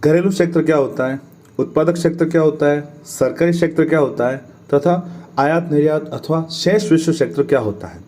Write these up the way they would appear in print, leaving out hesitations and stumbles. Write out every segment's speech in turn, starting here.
घरेलू क्षेत्र क्या होता है, उत्पादक क्षेत्र क्या होता है, सरकारी क्षेत्र क्या होता है तथा आयात निर्यात अथवा शेष विश्व क्षेत्र क्या होता है।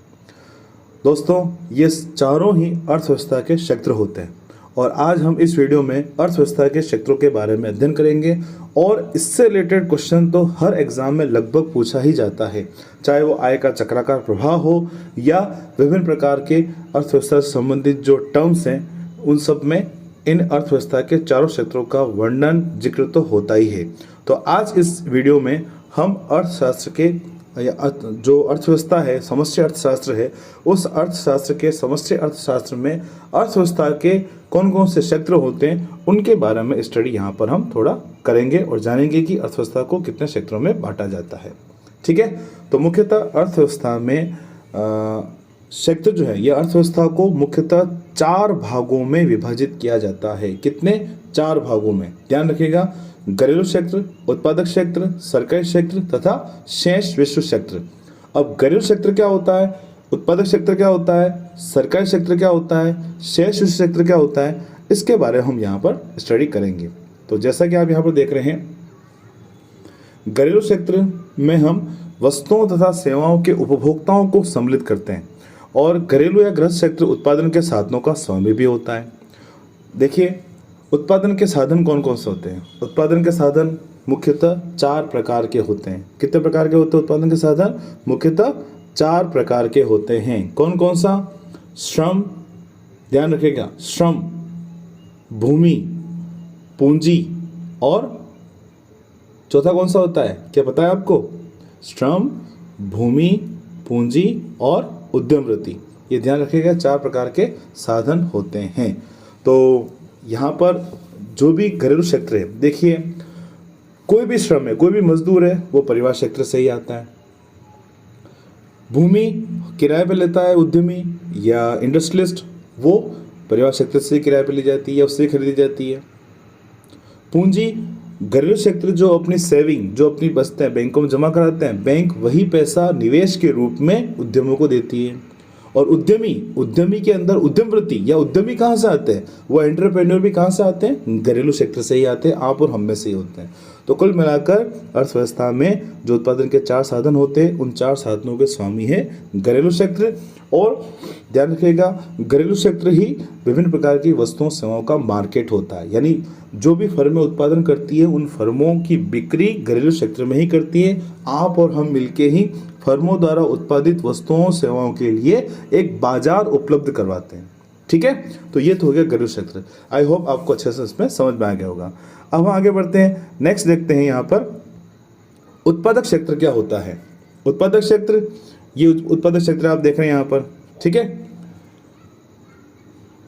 दोस्तों, ये चारों ही अर्थव्यवस्था के क्षेत्र होते हैं और आज हम इस वीडियो में अर्थव्यवस्था के क्षेत्रों के बारे में अध्ययन करेंगे और इससे रिलेटेड क्वेश्चन तो हर एग्जाम में लगभग पूछा ही जाता है, चाहे वो आय का चक्राकार प्रभाव हो या विभिन्न प्रकार के अर्थव्यवस्था से संबंधित जो टर्म्स हैं उन सब में इन अर्थव्यवस्था के चारों क्षेत्रों का वर्णन जिक्र तो होता ही है। तो आज इस वीडियो में हम अर्थशास्त्र के जो अर्थव्यवस्था है, समष्टि अर्थशास्त्र है, उस अर्थशास्त्र के समष्टि अर्थशास्त्र में अर्थव्यवस्था के कौन कौन से क्षेत्र होते हैं उनके बारे में स्टडी यहाँ पर हम थोड़ा करेंगे और जानेंगे कि अर्थव्यवस्था को कितने क्षेत्रों में बांटा जाता है। ठीक है, तो मुख्यतः अर्थव्यवस्था में क्षेत्र जो है, यह अर्थव्यवस्था को मुख्यतः 4 भागों में विभाजित किया जाता है। कितने? 4 भागों में। ध्यान रखिएगा, घरेलू क्षेत्र, उत्पादक क्षेत्र, सरकारी क्षेत्र तथा शेष विश्व क्षेत्र। अब घरेलू क्षेत्र क्या होता है, उत्पादक क्षेत्र क्या होता है, सरकारी क्षेत्र क्या होता है, शेष विश्व क्षेत्र क्या होता है, इसके बारे में हम यहाँ पर स्टडी करेंगे। तो जैसा कि आप यहाँ पर देख रहे हैं, घरेलू क्षेत्र में हम वस्तुओं तथा सेवाओं के उपभोक्ताओं को सम्मिलित करते हैं और घरेलू या गृह क्षेत्र उत्पादन के साधनों का स्वामी भी होता है। देखिए, उत्पादन के साधन कौन कौन से होते हैं? उत्पादन के साधन मुख्यतः 4 प्रकार के होते हैं। कितने प्रकार के होते हैं उत्पादन के साधन? मुख्यतः 4 प्रकार के होते हैं। कौन कौन सा? श्रम, ध्यान रखिएगा, श्रम, भूमि, पूंजी और चौथा कौन सा होता है, क्या पता है आपको? श्रम, भूमि, पूंजी और उद्यम वृत्ति। ये ध्यान रखिएगा, 4 प्रकार के साधन होते हैं। तो यहाँ पर जो भी घरेलू क्षेत्र है, देखिए कोई भी श्रम है, कोई भी मजदूर है, वो परिवार क्षेत्र से ही आता है। भूमि किराए पे लेता है उद्यमी या इंडस्ट्रियलिस्ट, वो परिवार क्षेत्र से किराए पे ली जाती है या उससे खरीदी जाती है। पूंजी, घरेलू क्षेत्र जो अपनी सेविंग, जो अपनी बचतें बैंकों में जमा कराते हैं, बैंक वही पैसा निवेश के रूप में उद्यमों को देती है। और उद्यमी के अंदर उद्यम वृत्ति या उद्यमी कहाँ से आते हैं, वो एंटरप्रेन्योर भी कहाँ से आते हैं? घरेलू क्षेत्र से ही आते हैं, आप और हम में से ही होते हैं। तो कुल मिलाकर अर्थव्यवस्था में जो उत्पादन के 4 साधन होते हैं, उन 4 साधनों के स्वामी है घरेलू क्षेत्र। और ध्यान रखिएगा, घरेलू क्षेत्र ही विभिन्न प्रकार की वस्तुओं सेवाओं का मार्केट होता है, यानी जो भी फर्में उत्पादन करती है उन फर्मों की बिक्री घरेलू क्षेत्र में ही करती है। आप और हम मिलके ही फर्मों द्वारा उत्पादित वस्तुओं सेवाओं के लिए एक बाजार उपलब्ध करवाते हैं। ठीक है, तो ये तो हो गया घरेलू क्षेत्र। आई होप आपको अच्छे से इसमें समझ में आ गया होगा। अब हम आगे बढ़ते हैं, नेक्स्ट देखते हैं यहाँ पर उत्पादक क्षेत्र क्या होता है। उत्पादक क्षेत्र, ये उत्पादक क्षेत्र आप देख रहे हैं यहाँ पर। ठीक है,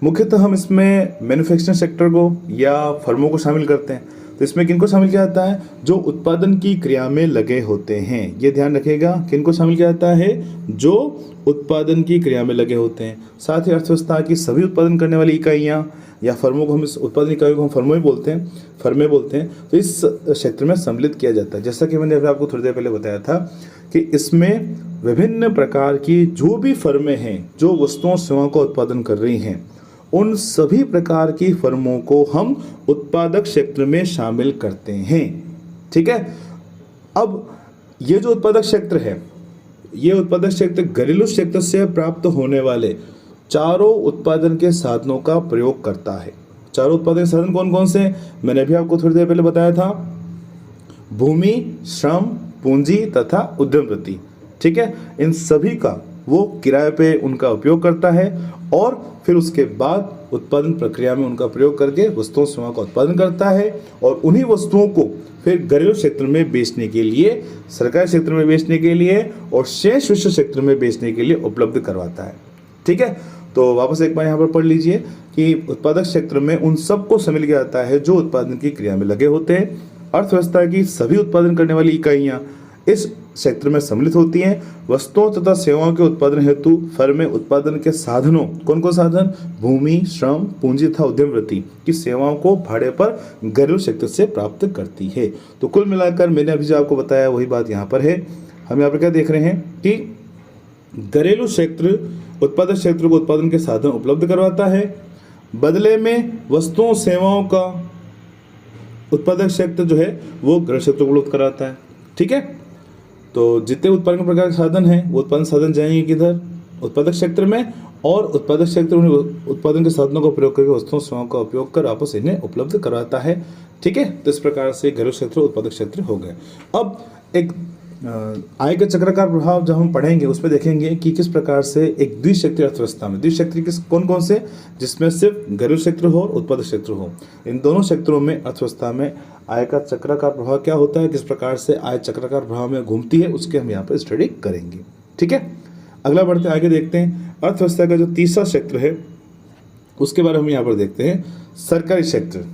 मुख्यतः हम इसमें मैन्युफैक्चरिंग सेक्टर को या फर्मों को शामिल करते हैं। तो इसमें किनको शामिल किया जाता है? जो उत्पादन की क्रिया में लगे होते हैं। ये ध्यान रखिएगा, किनको शामिल किया जाता है? जो उत्पादन की क्रिया में लगे होते हैं। साथ ही अर्थव्यवस्था की सभी उत्पादन करने वाली इकाइयाँ या फर्मों को, हम इस उत्पादन इकाइयों को हम फर्में बोलते हैं, तो इस क्षेत्र में सम्मिलित किया जाता है। जैसा कि मैंने अभी आपको थोड़ी देर पहले बताया था कि इसमें विभिन्न प्रकार की जो भी फर्में हैं जो वस्तुओं सेवाओं का उत्पादन कर रही हैं, उन सभी प्रकार की फर्मों को हम उत्पादक क्षेत्र में शामिल करते हैं। ठीक है, अब ये जो उत्पादक क्षेत्र है, ये उत्पादक क्षेत्र घरेलू क्षेत्र से प्राप्त होने वाले चारों उत्पादन के साधनों का प्रयोग करता है। चारों उत्पादन के साधन कौन कौन से? मैंने भी आपको थोड़ी देर पहले बताया था, भूमि, श्रम, पूंजी तथा उद्यम वृत्ति। ठीक है, इन सभी का वो किराए पे उनका उपयोग करता है और फिर उसके बाद उत्पादन प्रक्रिया में उनका प्रयोग करके वस्तुओं सेवाओं का उत्पादन करता है और उन्हीं वस्तुओं को फिर घरेलू क्षेत्र में बेचने के लिए, सरकारी क्षेत्र में बेचने के लिए और शेष विश्व क्षेत्र में बेचने के लिए उपलब्ध करवाता है। ठीक है, तो वापस एक बार यहाँ पर पढ़ लीजिए कि उत्पादक क्षेत्र में उन सबको शामिल किया जाता है जो उत्पादन की क्रिया में लगे होते हैं। अर्थव्यवस्था की सभी उत्पादन करने वाली इकाइयाँ इस क्षेत्र में सम्मिलित होती हैं। वस्तुओं तथा सेवाओं के उत्पादन हेतु फर्में उत्पादन के साधनों, कौन कौन साधन? भूमि, श्रम, पूंजी तथा उद्यम वृत्ति की सेवाओं को भाड़े पर घरेलू क्षेत्र से प्राप्त करती है। तो कुल मिलाकर मैंने अभी जो आपको बताया वही बात यहाँ पर है। हम यहाँ पर क्या देख रहे हैं कि घरेलू क्षेत्र उत्पादक क्षेत्र को उत्पादन के साधन उपलब्ध करवाता है, बदले में वस्तुओं सेवाओं का उत्पादक क्षेत्र जो है वो घरेलू क्षेत्र को उपलब्ध कराता है। ठीक है, तो जितने उत्पादन प्रकार के साधन हैं वो उत्पादन साधन जाएंगे किधर, उत्पादक क्षेत्र में, और उत्पादक क्षेत्र उन्हें उत्पादन के साधनों का प्रयोग करके वस्तुओं सेवाओं का उपयोग कर आपस इन्हें उपलब्ध कराता है। ठीक है, तो इस प्रकार से घरेलू क्षेत्र उत्पादक क्षेत्र हो गए। अब एक आय का चक्राकार प्रभाव जब हम पढ़ेंगे उसमें देखेंगे कि किस प्रकार से एक द्विक्षेत्रीय अर्थव्यवस्था में, द्विक्षेत्रीय किस कौन कौन से, जिसमें सिर्फ घरेलू क्षेत्र हो और उत्पादक क्षेत्र हो, इन दोनों क्षेत्रों में अर्थव्यवस्था में आय का चक्राकार प्रभाव क्या होता है, किस प्रकार से आय चक्राकार प्रभाव में घूमती है, उसके हम यहाँ पर स्टडी करेंगे। ठीक है, अगला बढ़ते आगे देखते हैं अर्थव्यवस्था का जो तीसरा क्षेत्र है उसके बारे में हम यहाँ पर देखते हैं, सरकारी क्षेत्र।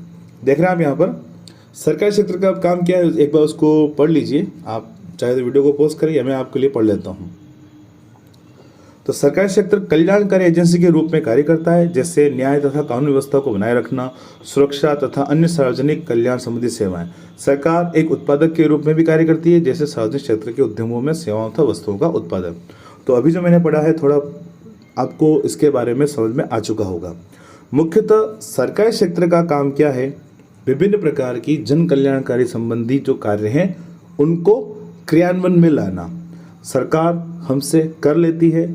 देख रहे हैं आप यहाँ पर सरकारी क्षेत्र का काम क्या है, एक बार उसको पढ़ लीजिए, आप चाहे तो वीडियो को पॉज करिए, मैं आपके लिए पढ़ लेता हूँ। तो सरकारी क्षेत्र कल्याणकारी एजेंसी के रूप में कार्य करता है, जैसे न्याय तथा कानून व्यवस्था को बनाए रखना, सुरक्षा तथा अन्य सार्वजनिक कल्याण संबंधी सेवाएं। सरकार एक उत्पादक के रूप में भी कार्य करती है, जैसे सार्वजनिक क्षेत्र के उद्यमों में सेवाओं तथा वस्तुओं का उत्पादन। तो अभी जो मैंने पढ़ा है थोड़ा आपको इसके बारे में समझ में आ चुका होगा। मुख्यतः सरकारी क्षेत्र का काम क्या है, विभिन्न प्रकार की जन कल्याणकारी संबंधी जो कार्य हैं उनको क्रियान्वयन में लाना। सरकार हमसे कर लेती है,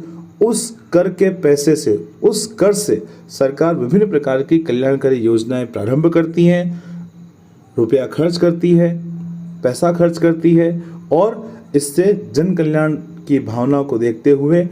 उस कर के पैसे से, उस कर से सरकार विभिन्न प्रकार की कल्याणकारी योजनाएं प्रारंभ करती हैं, रुपया खर्च करती है, पैसा खर्च करती है, और इससे जन कल्याण की भावना को देखते हुए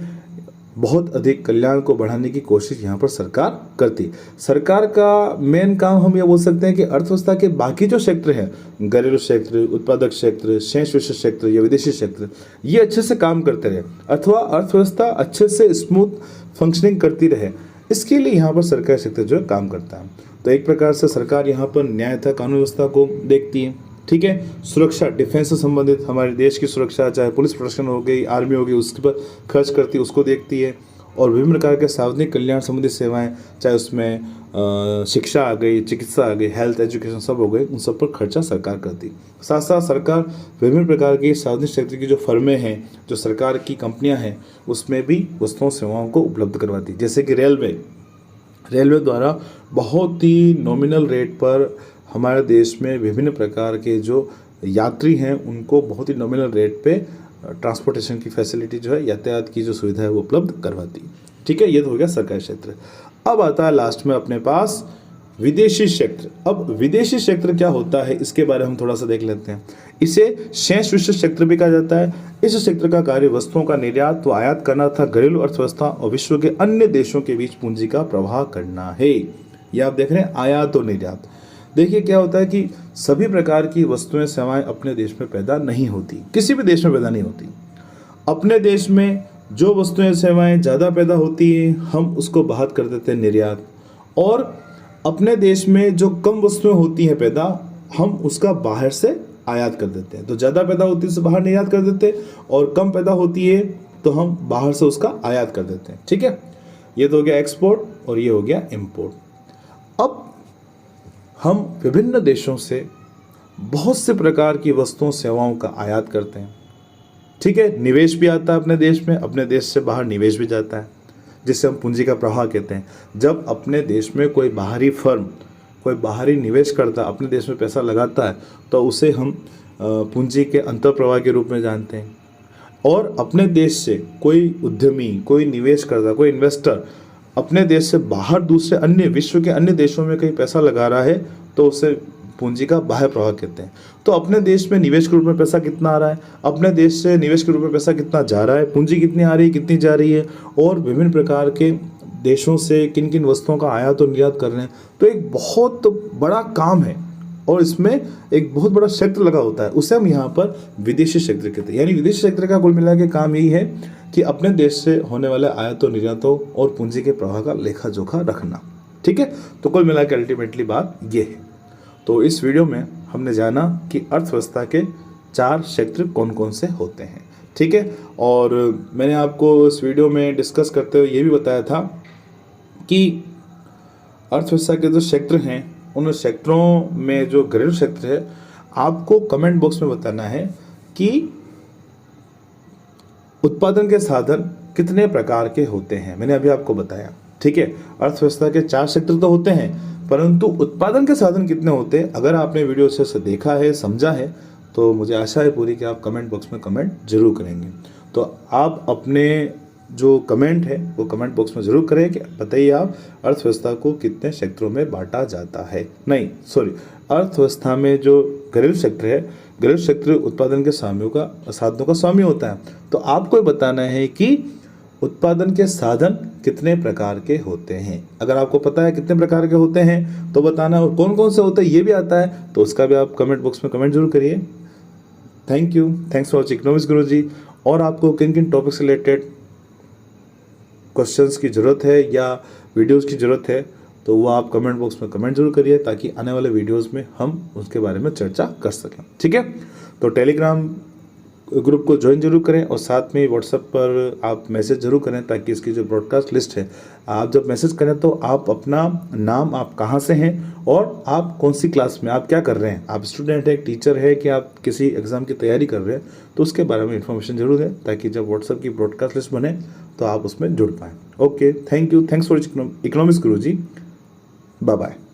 बहुत अधिक कल्याण को बढ़ाने की कोशिश यहाँ पर सरकार करती। सरकार का मेन काम हम ये बोल सकते हैं कि अर्थव्यवस्था के बाकी जो क्षेत्र हैं, घरेलू क्षेत्र, उत्पादक क्षेत्र, शेष विशेष क्षेत्र या विदेशी क्षेत्र, ये अच्छे से काम करते रहे अथवा अर्थव्यवस्था अच्छे से स्मूथ फंक्शनिंग करती रहे, इसके लिए यहाँ पर सरकारी क्षेत्र जो है काम करता है। तो एक प्रकार से सरकार यहाँ पर न्याय तथा कानून व्यवस्था को देखती है। ठीक है, सुरक्षा, डिफेंस से संबंधित हमारे देश की सुरक्षा, चाहे पुलिस प्रोटेक्शन हो गई, आर्मी हो गई, उसके पर खर्च करती है, उसको देखती है। और विभिन्न प्रकार के सार्वजनिक कल्याण संबंधी सेवाएं, चाहे उसमें शिक्षा आ गई, चिकित्सा आ गई, हेल्थ, एजुकेशन सब हो गए, उन सब पर खर्चा सरकार करती। साथ साथ सरकार विभिन्न प्रकार की सार्वजनिक क्षेत्र की जो फर्में हैं, जो सरकार की कंपनियाँ हैं, उसमें भी वस्तुओं सेवाओं को उपलब्ध करवाती। जैसे कि रेलवे द्वारा बहुत ही नॉमिनल रेट पर हमारे देश में विभिन्न प्रकार के जो यात्री हैं उनको बहुत ही नॉमिनल रेट पे ट्रांसपोर्टेशन की फैसिलिटी जो है, यातायात की जो सुविधा है वो उपलब्ध करवाती। ठीक है, ये तो हो गया सरकारी क्षेत्र। अब आता है लास्ट में अपने पास विदेशी क्षेत्र। अब विदेशी क्षेत्र क्या होता है इसके बारे में हम थोड़ा सा देख लेते हैं। इसे शेष विशेष क्षेत्र भी कहा जाता है। इस क्षेत्र का कार्य वस्तुओं का निर्यात व आयात करना था, घरेलू अर्थव्यवस्था और विश्व के अन्य देशों के बीच पूंजी का प्रवाह करना है। ये आप देख रहे हैं, आयात और निर्यात। देखिए क्या होता है कि सभी प्रकार की वस्तुएं सेवाएं अपने देश में पैदा नहीं होती, किसी भी देश में पैदा नहीं होती। अपने देश में जो वस्तुएं सेवाएं ज़्यादा पैदा होती हैं हम उसको बाहर कर देते हैं निर्यात, और अपने देश में जो कम वस्तुएं होती हैं पैदा हम उसका बाहर से आयात कर देते हैं। तो ज़्यादा पैदा होती है तो बाहर निर्यात कर देते हैं, और कम पैदा होती है तो हम बाहर से उसका आयात कर देते हैं। ठीक है, ये तो हो गया एक्सपोर्ट और ये हो गया इम्पोर्ट। अब हम विभिन्न देशों से बहुत से प्रकार की वस्तुओं सेवाओं का आयात करते हैं। ठीक है, निवेश भी आता है अपने देश में, अपने देश से बाहर निवेश भी जाता है, जिसे हम पूंजी का प्रवाह कहते हैं। जब अपने देश में कोई बाहरी फर्म, कोई बाहरी निवेश करता है, अपने देश में पैसा लगाता है, तो उसे हम पूंजी के अंतर्प्रवाह के रूप में जानते हैं। और अपने देश से कोई उद्यमी, कोई निवेश करता, कोई इन्वेस्टर अपने देश से बाहर दूसरे अन्य विश्व के अन्य देशों में कहीं पैसा लगा रहा है तो उसे पूंजी का बाह्य प्रवाह कहते हैं। तो अपने देश में निवेश के रूप में पैसा कितना आ रहा है, अपने देश से निवेश के रूप में पैसा कितना जा रहा है, पूंजी कितनी आ रही है, कितनी जा रही है, और विभिन्न प्रकार के देशों से किन किन वस्तुओं का आयात और निर्यात कर रहे हैं। तो एक बहुत बड़ा काम है और इसमें एक बहुत बड़ा क्षेत्र लगा होता है, उसे हम यहाँ पर विदेशी क्षेत्र कहते हैं। यानी विदेशी क्षेत्र का कुल मिला के काम यही है कि अपने देश से होने वाले आयातों, निर्यातों और पूंजी के प्रवाह का लेखा जोखा रखना। ठीक है, तो कुल मिला के अल्टीमेटली बात ये है। तो इस वीडियो में हमने जाना कि अर्थव्यवस्था के 4 क्षेत्र कौन कौन से होते हैं। ठीक है, और मैंने आपको इस वीडियो में डिस्कस करते हुए ये भी बताया था कि अर्थव्यवस्था के जो क्षेत्र हैं उन क्षेत्रों में जो घरेलू क्षेत्र है आपको कमेंट बॉक्स में बताना है कि उत्पादन के साधन कितने प्रकार के होते हैं। मैंने अभी आपको बताया ठीक है। अर्थव्यवस्था के 4 सेक्टर तो होते हैं, परंतु उत्पादन के साधन कितने होते हैं? अगर आपने वीडियो अच्छे से देखा है, समझा है, तो मुझे आशा है पूरी कि आप कमेंट बॉक्स में कमेंट जरूर करेंगे। तो आप अपने जो कमेंट है वो कमेंट बॉक्स में जरूर करें कि बताइए आप अर्थव्यवस्था को कितने सेक्टरों में बांटा जाता है। नहीं सॉरी, अर्थव्यवस्था में जो घरेलू सेक्टर है, घरेलू सेक्टर उत्पादन के साधनों का स्वामी होता है। तो आपको बताना है कि उत्पादन के साधन कितने प्रकार के होते हैं। अगर आपको पता है कितने प्रकार के होते हैं तो बताना, और कौन कौन से होते हैं ये भी आता है तो उसका भी आप कमेंट बॉक्स में कमेंट जरूर करिए। Thank you, thanks for watching economics Guruji. और आपको किन किन टॉपिक से रिलेटेड क्वेश्चंस की ज़रूरत है या वीडियोस की ज़रूरत है तो वो आप कमेंट बॉक्स में कमेंट जरूर करिए, ताकि आने वाले वीडियोस में हम उसके बारे में चर्चा कर सकें। ठीक है, तो टेलीग्राम ग्रुप को ज्वाइन जरूर करें और साथ में व्हाट्सएप पर आप मैसेज जरूर करें, ताकि इसकी जो ब्रॉडकास्ट लिस्ट है, आप जब मैसेज करें तो आप अपना नाम, आप कहाँ से हैं और आप कौन सी क्लास में, आप क्या कर रहे हैं, आप स्टूडेंट है, टीचर है कि आप किसी एग्ज़ाम की तैयारी कर रहे हैं, तो उसके बारे में इन्फॉर्मेशन जरूर दें, ताकि जब व्हाट्सएप की ब्रॉडकास्ट लिस्ट बने तो आप उसमें जुड़ पाएँ। Okay, thank you, thanks for economics Guruji, bye bye.